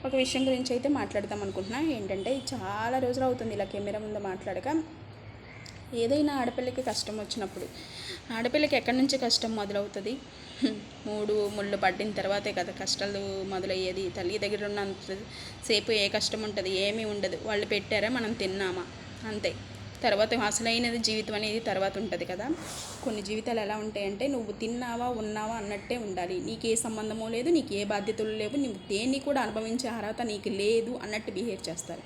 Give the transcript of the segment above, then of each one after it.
ఒక విషయం గురించి అయితే మాట్లాడదాం అనుకుంటున్నా. ఏంటంటే చాలా రోజులు అవుతుంది ఇలా కెమెరా ముందు మాట్లాడక. ఏదైనా ఆడపిల్లకి కష్టం వచ్చినప్పుడు ఆడపిల్లకి ఎక్కడి నుంచి కష్టం మొదలవుతుంది? మూడు ముళ్ళు పడిన తర్వాతే కదా కష్టాలు మొదలయ్యేది. తల్లి దగ్గర ఉన్నంత సేపు ఏ కష్టం ఉంటుంది? ఏమీ ఉండదు. వాళ్ళు పెట్టారా, మనం తిన్నామా, అంతే. తర్వాత అసలైనది జీవితం అనేది తర్వాత ఉంటుంది కదా. కొన్ని జీవితాలు ఎలా ఉంటాయంటే నువ్వు తిన్నావా ఉన్నావా అన్నట్టే ఉండాలి. నీకు ఏ సంబంధమో లేదు, నీకు ఏ బాధ్యతలు లేవు, నువ్వు దేన్ని కూడా అనుభవించే అర్హత నీకు లేదు అన్నట్టు బిహేవ్ చేస్తారు.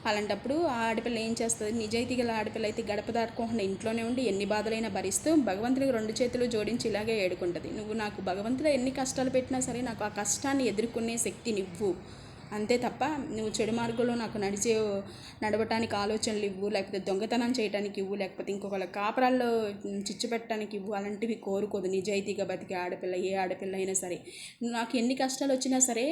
అలాంటప్పుడు ఆ ఆడపిల్ల ఏం చేస్తుంది? నిజాయితీ గల ఆడపిల్ల అయితే గడప దాటుకోకుండా ఇంట్లోనే ఉండి ఎన్ని బాధలైనా భరిస్తూ భగవంతుడికి రెండు చేతులు జోడించి ఇలాగే ఏడుకుంటుంది. నువ్వు నాకు భగవంతుడు ఎన్ని కష్టాలు పెట్టినా సరే నాకు ఆ కష్టాన్ని ఎదుర్కొనే శక్తి నువ్వు, అంతే తప్ప నువ్వు చెడు మార్గంలో నాకు నడవటానికి ఆలోచనలు ఇవ్వు, లేకపోతే దొంగతనం చేయడానికి ఇవ్వు, లేకపోతే ఇంకొకళ్ళ కాపరాల్లో చిచ్చు పెట్టడానికి ఇవ్వు, అలాంటివి కోరుకోదు నిజాయితీగా బతికే ఆడపిల్ల. ఏ ఆడపిల్ల అయినా సరే నాకు ఎన్ని కష్టాలు వచ్చినా సరే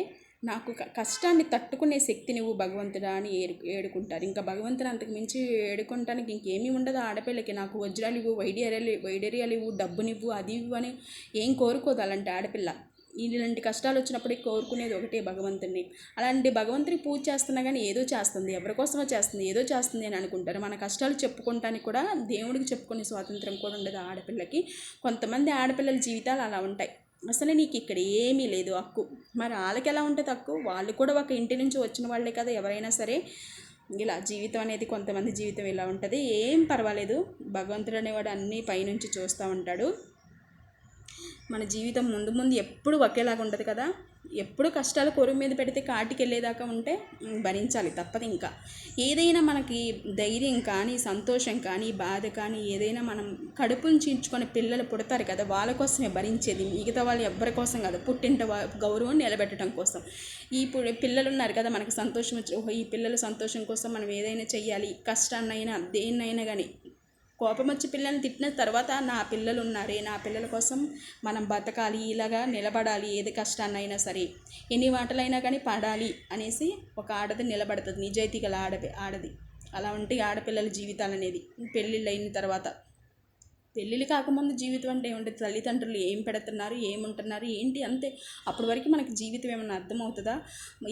నాకు కష్టాన్ని తట్టుకునే శక్తి నువ్వు భగవంతుడా అని ఏడుకుంటారు. ఇంకా భగవంతుని అంతకు మించి ఏడుకుంటానికి ఇంకేమీ ఉండదు ఆడపిల్లకి. నాకు వజ్రాలు ఇవ్వు, వైడేరియాలు ఇవ్వు, డబ్బునివ్వు, అది ఇవ్వు అని ఏం కోరుకోదు అలాంటి ఆడపిల్ల. ఇలాంటి కష్టాలు వచ్చినప్పుడు కోరుకునేది ఒకటే భగవంతుని. అలాంటి భగవంతుని పూజ చేస్తున్నా కానీ ఏదో చేస్తుంది, ఎవరికోసమో చేస్తుంది, ఏదో చేస్తుంది అని అనుకుంటారు. మన కష్టాలు చెప్పుకోవటానికి కూడా దేవుడికి చెప్పుకునే స్వాతంత్రం కూడా ఉండదు ఆడపిల్లకి. కొంతమంది ఆడపిల్లల జీవితాలు అలా ఉంటాయి. అసలు నీకు ఇక్కడ ఏమీ లేదు హక్కు. మరి వాళ్ళకి ఎలా ఉంటుంది హక్కు? వాళ్ళు కూడా ఒక ఇంటి నుంచి వచ్చిన వాళ్ళే కదా ఎవరైనా సరే. ఇలా జీవితం అనేది కొంతమంది జీవితం ఇలా ఉంటుంది. ఏం పర్వాలేదు, భగవంతుడు అనేవాడు అన్నీ పైనుంచి చూస్తూ ఉంటాడు. మన జీవితం ముందు ముందు ఎప్పుడు ఒకేలాగా ఉంటుంది కదా. ఎప్పుడు కష్టాలు కొరువు మీద పెడితే కాటికి వెళ్ళేదాకా ఉంటే భరించాలి, తప్పదు. ఇంకా ఏదైనా మనకి ధైర్యం కానీ, సంతోషం కానీ, బాధ కానీ ఏదైనా మనం కడుపును చీల్చుకొని పిల్లలు పుడతారు కదా, వాళ్ళ కోసమే భరించేది. మిగతా వాళ్ళు ఎవ్వరి కోసం కాదు, పుట్టింట గౌరవం నిలబెట్టడం కోసం. ఈ పిల్లలు ఉన్నారు కదా, మనకు సంతోషం వచ్చి ఈ పిల్లల సంతోషం కోసం మనం ఏదైనా చెయ్యాలి. కష్టాన్నైనా దేన్నైనా కానీ కోపం వచ్చి పిల్లల్ని తిట్టిన తర్వాత నా పిల్లలు ఉన్నారే, నా పిల్లల కోసం మనం బతకాలి, ఇలాగా నిలబడాలి, ఏది కష్టాన్నైనా సరే ఎన్ని మాటలైనా కానీ పడాలి అనేసి ఒక ఆడది నిలబడుతుంది, నిజాయితీ గల ఆడది. అలా ఉంటే ఆడపిల్లల జీవితాలు అనేది పెళ్ళిళ్ళు అయిన తర్వాత. పెళ్ళిళ్ళు కాకముందు జీవితం అంటే ఏముంటుంది? తల్లిదండ్రులు ఏం పెడుతున్నారు, ఏముంటున్నారు, ఏంటి, అంతే. అప్పటి వరకు మనకి జీవితం ఏమన్నా అర్థమవుతుందా?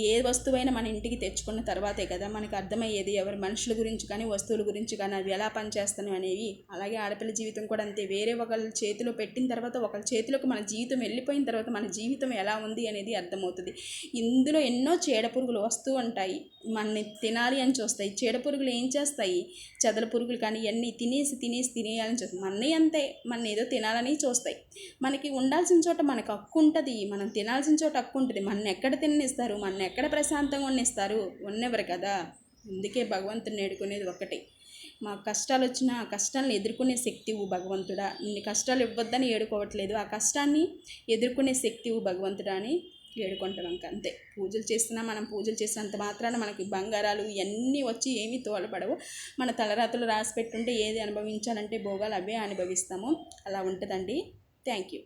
ఏ వస్తువైనా మన ఇంటికి తెచ్చుకున్న తర్వాతే కదా మనకు అర్థమయ్యేది. ఎవరి మనుషుల గురించి కానీ, వస్తువుల గురించి కానీ, అవి ఎలా పనిచేస్తాను అనేవి. అలాగే ఆడపిల్ల జీవితం కూడా అంతే. వేరే ఒకళ్ళ చేతిలో పెట్టిన తర్వాత, ఒకళ్ళ చేతిలోకి మన జీవితం వెళ్ళిపోయిన తర్వాత మన జీవితం ఎలా ఉంది అనేది అర్థమవుతుంది. ఇందులో ఎన్నో చీడపురుగులు వస్తూ ఉంటాయి, మనని తినాలి అని చూస్తాయి. చీడపురుగులు ఏం చేస్తాయి? చెదల పురుగులు కానీ ఇవన్నీ తినేయాలని చూస్తాయి. మనని అంతే, మన ఏదో తినాలని చూస్తాయి. మనకి ఉండాల్సిన చోట మనకు హక్కు ఉంటుంది, మనం తినాల్సిన చోట హక్కు ఉంటుంది. మన ఎక్కడ తిననిస్తారు, మన ఎక్కడ ప్రశాంతంగా ఉన్నిస్తారు? ఉన్నెవరు కదా. అందుకే భగవంతుని వేడుకునేది ఒకటే, మా కష్టాలు వచ్చినా ఆ కష్టాలను ఎదుర్కొనే శక్తి ఇవ్వు భగవంతుడా. ఇన్ని కష్టాలు ఇవ్వద్దని ఏడుకోవట్లేదు, ఆ కష్టాన్ని ఎదుర్కొనే శక్తి ఇవ్వు భగవంతుడా అని ఏడుకుంటాం. ఇంక అంతే. పూజలు చేస్తున్నా మనం పూజలు చేసినంత మాత్రాన మనకి బంగారాలు ఇవన్నీ వచ్చి ఏమీ తోలపడవు. మన తలరాతలు రాసి పెట్టుంటే ఏది అనుభవించాలంటే భోగాలు అవే అనుభవిస్తాము. అలా ఉంటుందండి. Thank you.